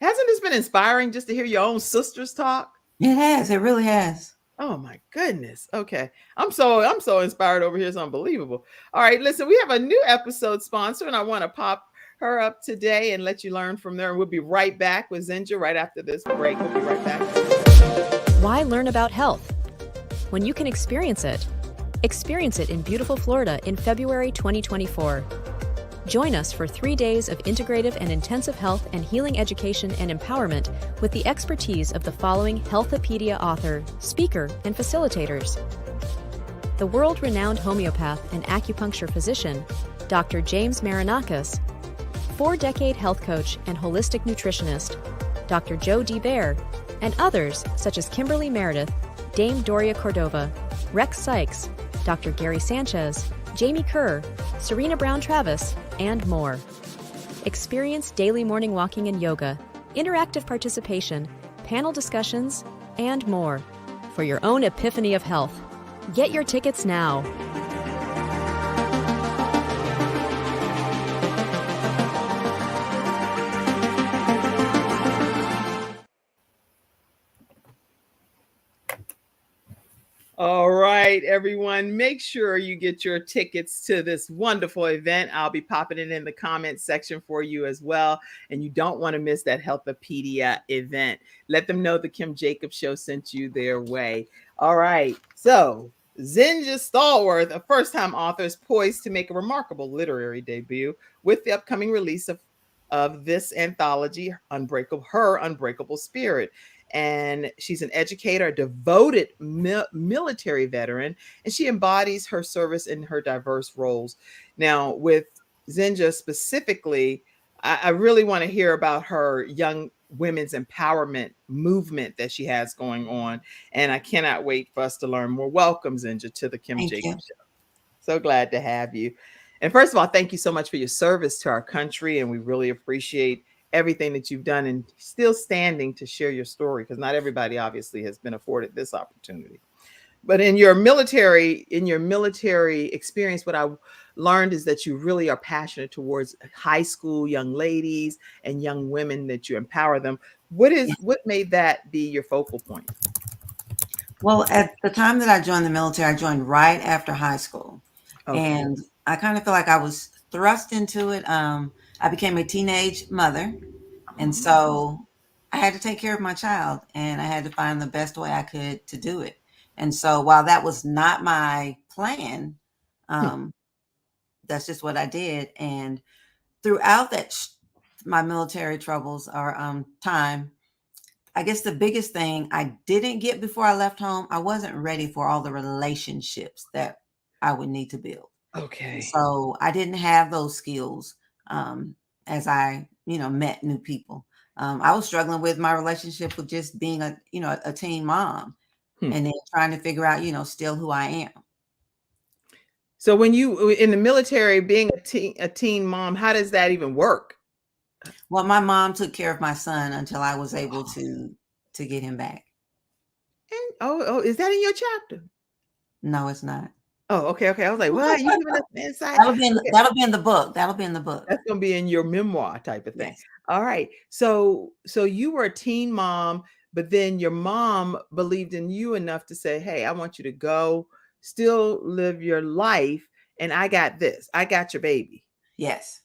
Hasn't this been inspiring just to hear your own sisters talk? It has. It really has. Oh my goodness. Okay. I'm so inspired over here. It's unbelievable. All right. Listen, we have a new episode sponsor, and I want to pop her up today and let you learn from there. And we'll be right back with Zinja right after this break. We'll be right back. Why learn about health when you can experience it? Experience it in beautiful Florida in February 2024. Join us for 3 days of integrative and intensive health and healing education and empowerment with the expertise of the following Healthopedia author, speaker, and facilitators. The world-renowned homeopath and acupuncture physician, Dr. James Marinakis, 4-decade health coach and holistic nutritionist, Dr. Joe D. Bear, and others such as Kimberly Meredith, Dame Doria Cordova, Rex Sykes, Dr. Gary Sanchez, Jamie Kerr, Serena Brown-Travis, and more. Experience daily morning walking and yoga, interactive participation, panel discussions, and more for your own epiphany of health. Get your tickets now. All right, everyone, make sure you get your tickets to this wonderful event. I'll be popping it in the comment section for you as well. And you don't want to miss that Healthopedia event. Let them know the Kim Jacobs Show sent you their way. All right, so Zinja Stallworth, a first-time author, is poised to make a remarkable literary debut with the upcoming release of this anthology, Her Unbreakable Spirit. And she's an educator, a devoted military veteran, and she embodies her service in her diverse roles. Now, with Zinja specifically, I really want to hear about her young women's empowerment movement that she has going on, and I cannot wait for us to learn more. Welcome, Zinja, to the Kim Jacobs Show. So glad to have you. And first of all, thank you so much for your service to our country, and we really appreciate everything that you've done and still standing to share your story, because not everybody obviously has been afforded this opportunity. But in your military experience, what I learned is that you really are passionate towards high school young ladies and young women, that you empower them. What made that be your focal point? Well, at the time that I joined the military, I joined right after high school. Okay. And I kind of feel like I was thrust into it. I became a teenage mother. And so I had to take care of my child, and I had to find the best way I could to do it. And so while that was not my plan, that's just what I did. And throughout my military troubles or time, I guess the biggest thing I didn't get before I left home, I wasn't ready for all the relationships that I would need to build. Okay. So I didn't have those skills as I, met new people. I was struggling with my relationship with just being a teen mom, and then trying to figure out, still who I am. So when you in the military, being a teen mom, how does that even work? Well, my mom took care of my son until I was able to get him back. And is that in your chapter? No, it's not. Oh, okay. I was like, what? You giving us insight? That'll be in the book. That'll be in the book. That's gonna be in your memoir type of thing. Yes. All right. So you were a teen mom, but then your mom believed in you enough to say, hey, I want you to go, still live your life, and I got this. I got your baby. Yes.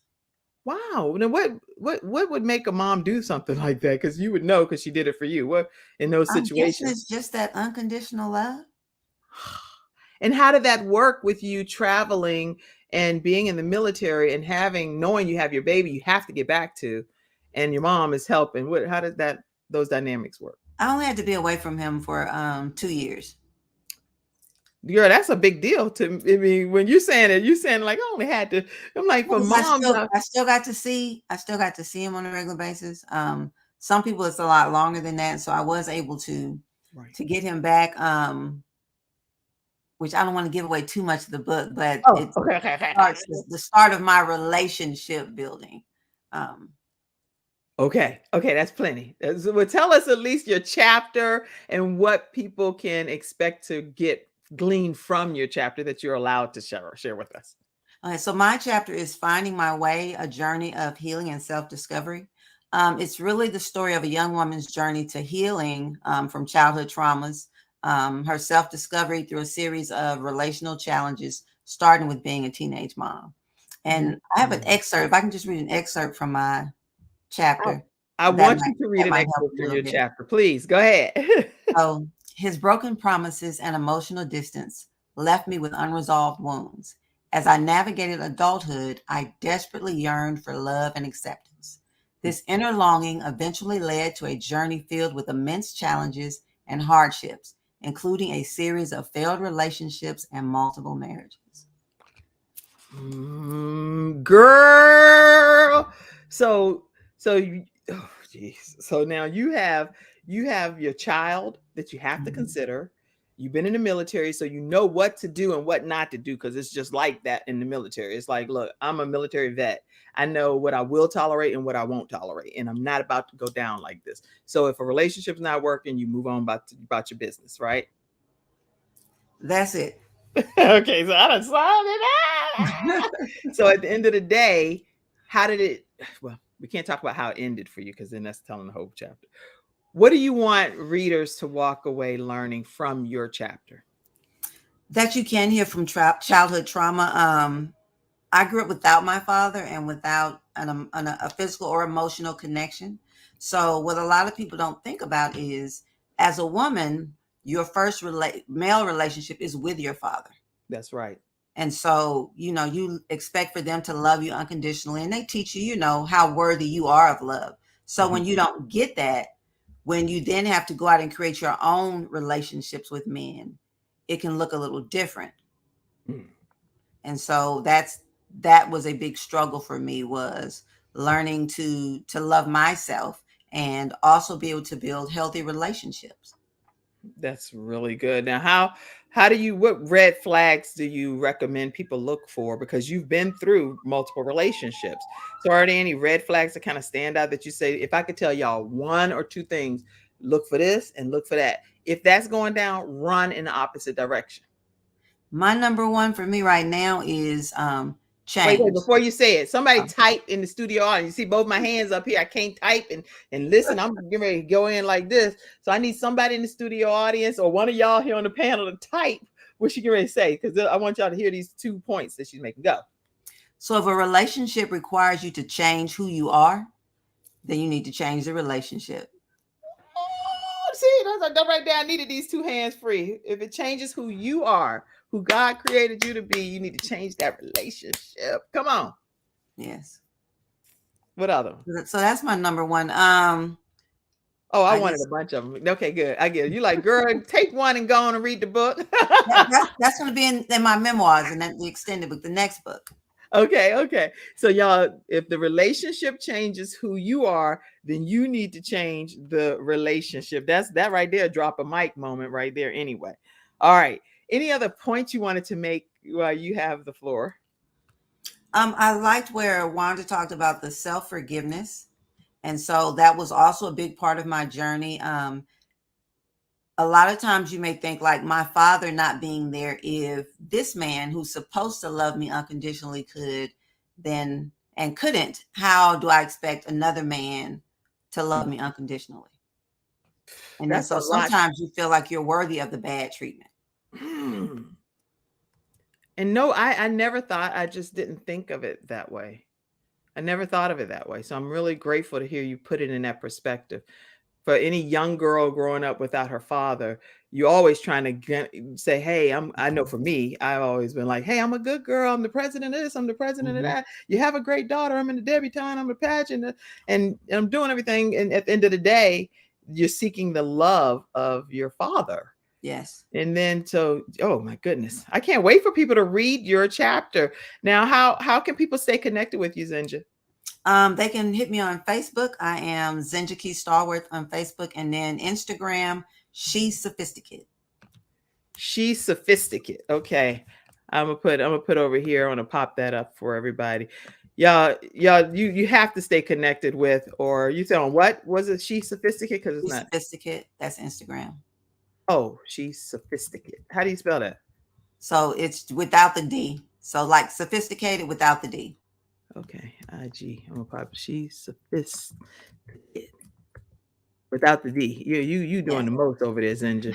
Wow. Now what would make a mom do something like that? Because you would know, because she did it for you. What in those I'm guessing situations? it's just that unconditional love. And how did that work with you traveling and being in the military and knowing you have your baby you have to get back to, and your mom is helping? How did those dynamics work? I only had to be away from him for 2 years. Girl, that's a big deal when you're saying it, you're saying like I only had to. I'm like, for moms, I still got to see him on a regular basis. Some people it's a lot longer than that, so I was able to get him back. Which I don't want to give away too much of the book, but it's the start of my relationship building. Okay, that's plenty. Well, tell us at least your chapter and what people can expect to glean from your chapter that you're allowed to share with us. Okay, so my chapter is Finding My Way, a journey of healing and self-discovery. It's really the story of a young woman's journey to healing from childhood traumas, her self-discovery through a series of relational challenges, starting with being a teenage mom. And I have an excerpt. If I can just read an excerpt from my chapter. I want you to read an excerpt from your chapter. Please, go ahead. So, his broken promises and emotional distance left me with unresolved wounds. As I navigated adulthood, I desperately yearned for love and acceptance. This inner longing eventually led to a journey filled with immense challenges and hardships, including a series of failed relationships and multiple marriages. Girl. So now you have your child that you have to consider. You've been in the military, so you know what to do and what not to do, because it's just like that in the military. It's like, look, I'm a military vet. I know what I will tolerate and what I won't tolerate, and I'm not about to go down like this. So if a relationship's not working, you move on about your business, right? That's it. Okay, so I done solved it. So at the end of the day, how did it? Well, we can't talk about how it ended for you, because then that's telling the whole chapter. What do you want readers to walk away learning from your chapter? That you can heal from childhood trauma. I grew up without my father and without a physical or emotional connection. So what a lot of people don't think about is, as a woman, your first male relationship is with your father. That's right. And so, you expect for them to love you unconditionally, and they teach you, how worthy you are of love. So when you don't get that, when you then have to go out and create your own relationships with men, it can look a little different. And so that was a big struggle for me, was learning to love myself and also be able to build healthy relationships. That's really good. Now, what red flags do you recommend people look for? Because you've been through multiple relationships. So are there any red flags that kind of stand out that you say, if I could tell y'all one or two things, look for this and look for that. If that's going down, run in the opposite direction. My number one for me right now is change. Wait, before you say it, somebody type in the studio audience. You see both my hands up here. I can't type and listen. I'm getting ready to go in like this. So I need somebody in the studio audience or one of y'all here on the panel to type what she getting ready to say, because I want y'all to hear these 2 points that she's making. Go. So if a relationship requires you to change who you are, then you need to change the relationship. Oh, see, that's right there. I needed these 2 hands free. If it changes who you are, who God created you to be, you need to change that relationship. Come on. Yes. What other? So that's my number one. Oh, I wanted a bunch of them. Okay, good. I get it. You like, girl, take one and go on and read the book. That's going to be in my memoirs and then the extended book, the next book. Okay. So y'all, if the relationship changes who you are, then you need to change the relationship. That's that right there. Drop a mic moment right there. Anyway. All right. Any other points you wanted to make while you have the floor? I liked where Wanda talked about the self-forgiveness. And so that was also a big part of my journey. A lot of times you may think like my father not being there, if this man who's supposed to love me unconditionally could then and couldn't, how do I expect another man to love me unconditionally? And then so sometimes you feel like you're worthy of the bad treatment. And no, I never thought, I just didn't think of it that way. I never thought of it that way. So I'm really grateful to hear you put it in that perspective. For any young girl growing up without her father, you're always trying to say, hey, I know for me, I've always been like, hey, I'm a good girl. I'm the president of this. I'm the president of that. You have a great daughter. I'm in the debutante. I'm a pageant. And I'm doing everything. And at the end of the day, you're seeking the love of your father. Yes. And then oh my goodness, I can't wait for people to read your chapter. Now, how can people stay connected with you, Zinja? They can hit me on Facebook. I am Zinja Key Stallworth on Facebook, and then Instagram, She's Sophisticated. She's Sophisticated. Okay. I'm gonna put over here. I'm gonna pop that up for everybody. Y'all, you have to stay connected with, or you said on what was it? She's Sophisticated? Because it's not Sophisticated. That's Instagram. Oh, She's Sophisticated. How do you spell that? So it's without the D. So like sophisticated without the D. Okay, IG. I'm gonna pop She's Sophisticated without the D. You doing the most over there, Zinja.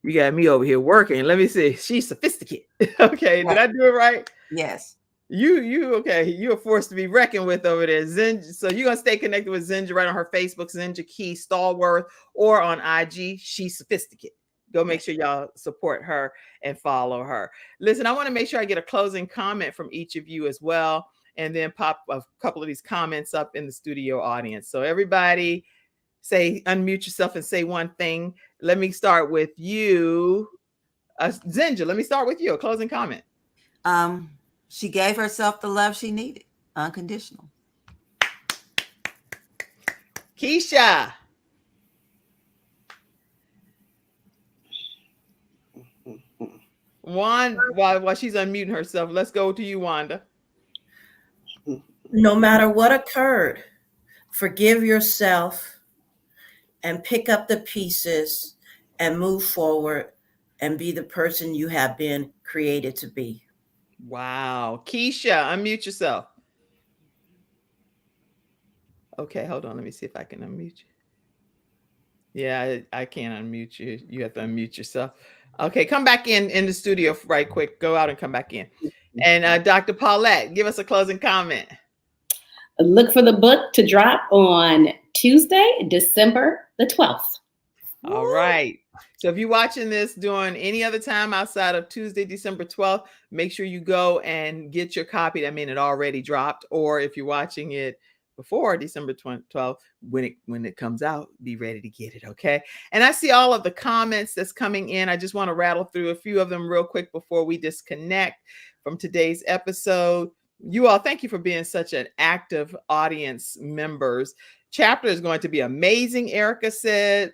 You got me over here working. Let me see. She's Sophisticated. Okay, did I do it right? Yes. You okay? You're a force to be reckoned with over there, Zinja. So you're gonna stay connected with Zinja right on her Facebook, Zinja Key Stallworth, or on IG, She's Sophisticated. Go make sure y'all support her and follow her. Listen, I want to make sure I get a closing comment from each of you as well, and then pop a couple of these comments up in the studio audience. So everybody, unmute yourself and say one thing. Let me start with you, Zinja. Let me start with you. A closing comment. She gave herself the love she needed, unconditional. Keisha. Wanda, while she's unmuting herself, let's go to you, Wanda. No matter what occurred, forgive yourself and pick up the pieces and move forward and be the person you have been created to be. Wow. Keisha, unmute yourself. Okay, hold on. Let me see if I can unmute you. Yeah, I can't unmute you. You have to unmute yourself. Okay, come back in the studio right quick. Go out and come back in. And Dr. Paulette, give us a closing comment. Look for the book to drop on Tuesday, December the 12th. All right. So if you're watching this during any other time outside of Tuesday, December 12th, make sure you go and get your copy. I mean, it already dropped. Or if you're watching it before December 12th, when it comes out, be ready to get it, okay? And I see all of the comments that's coming in. I just want to rattle through a few of them real quick before we disconnect from today's episode. You all, thank you for being such an active audience members. Chapter is going to be amazing, Erica said.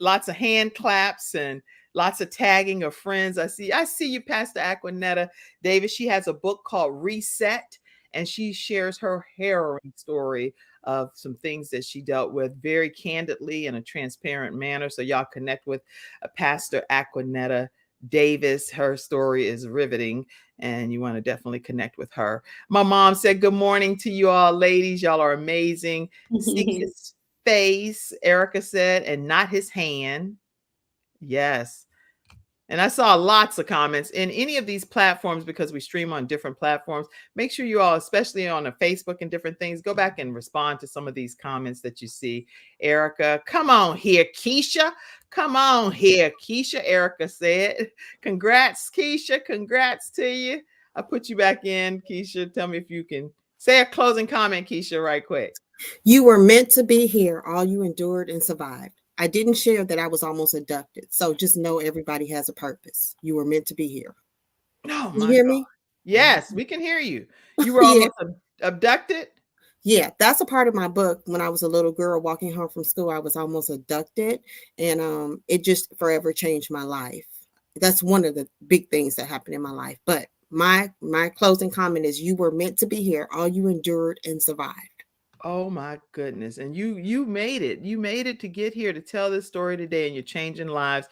Lots of hand claps and lots of tagging of friends. I see you, Pastor Aquanetta Davis. She has a book called Reset, and she shares her harrowing story of some things that she dealt with very candidly in a transparent manner. So y'all connect with Pastor Aquanetta Davis. Her story is riveting, and you want to definitely connect with her. My mom said, good morning to you all, ladies. Y'all are amazing. See his face, Erica said, and not his hand. Yes. And I saw lots of comments in any of these platforms because we stream on different platforms. Make sure you all, especially on a Facebook and different things, go back and respond to some of these comments that you see. Erica, come on here, Keisha. Come on here, Keisha, Erica said. Congrats, Keisha. Congrats to you. I put you back in, Keisha. Tell me if you can say a closing comment, Keisha, right quick. You were meant to be here. All you endured and survived. I didn't share that I was almost abducted. So just know everybody has a purpose. You were meant to be here. Oh, you hear me? Yes, we can hear you. You were almost abducted? Yeah, that's a part of my book. When I was a little girl walking home from school, I was almost abducted. And it just forever changed my life. That's one of the big things that happened in my life. But my closing comment is you were meant to be here. All you endured and survived. Oh my goodness. And you made it. You made it to get here to tell this story today, and you're changing lives.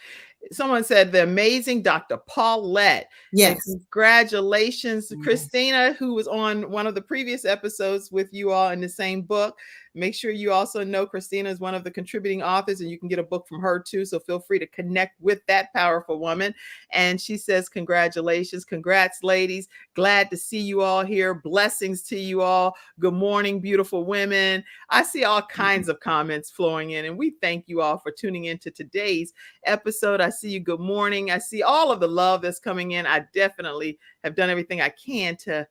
Someone said the amazing Dr. Paulette. Yes. And congratulations, Christina, who was on one of the previous episodes with you all in the same book. Make sure you also know Christina is one of the contributing authors, and you can get a book from her too. So feel free to connect with that powerful woman. And she says, congratulations. Congrats, ladies. Glad to see you all here. Blessings to you all. Good morning, beautiful women. I see all kinds of comments flowing in, and we thank you all for tuning into today's episode. I see you. Good morning. I see all of the love that's coming in. I definitely have done everything I can to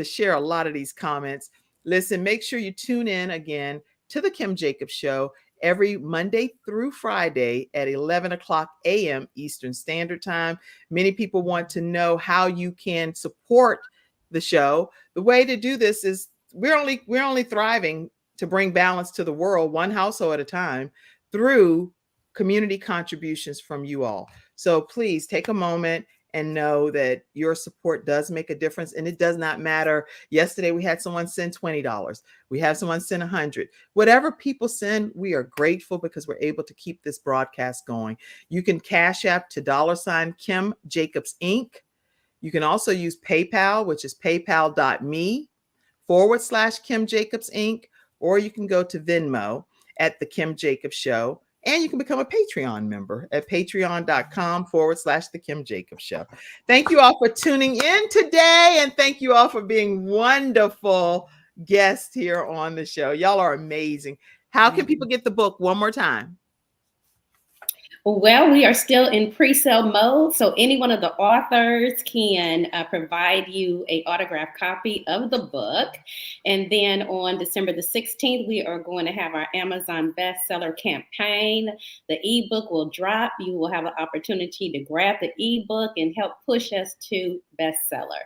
share a lot of these comments. Listen, make sure you tune in again to the Kim Jacobs Show every Monday through Friday at 11 o'clock a.m. Eastern Standard Time. Many people want to know how you can support the show. The way to do this is we're only thriving to bring balance to the world, one household at a time, through community contributions from you all. So please take a moment and know that your support does make a difference, and it does not matter. Yesterday, we had someone send $20. We have someone send $100. Whatever people send, we are grateful because we're able to keep this broadcast going. You can Cash App to $ Kim Jacobs Inc. You can also use PayPal, which is paypal.me/Kim Jacobs Inc. Or you can go to Venmo at The Kim Jacobs Show. And you can become a Patreon member at patreon.com/The Kim Jacobs Show. Thank you all for tuning in today. And thank you all for being wonderful guests here on the show. Y'all are amazing. How can people get the book one more time? Well, we are still in pre-sale mode, so any one of the authors can provide you an autographed copy of the book. And then on December the 16th, we are going to have our Amazon bestseller campaign. The ebook will drop. You will have an opportunity to grab the ebook and help push us to bestseller.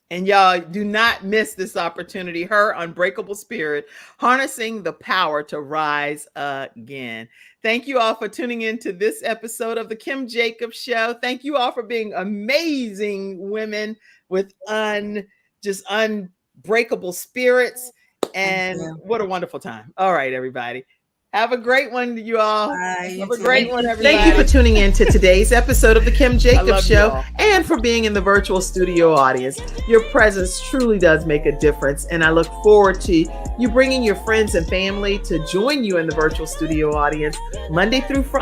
And y'all do not miss this opportunity. Her Unbreakable Spirit, harnessing the power to rise again. Thank you all for tuning in to this episode of the Kim Jacobs Show. Thank you all for being amazing women with just unbreakable spirits. And what a wonderful time. All right, everybody. Have a great one, you all. Bye, Have a great one, everybody. Thank you for tuning in to today's episode of the Kim Jacobs Show y'all. and for being in the virtual studio audience. Your presence truly does make a difference, and I look forward to you bringing your friends and family to join you in the virtual studio audience Monday through Friday.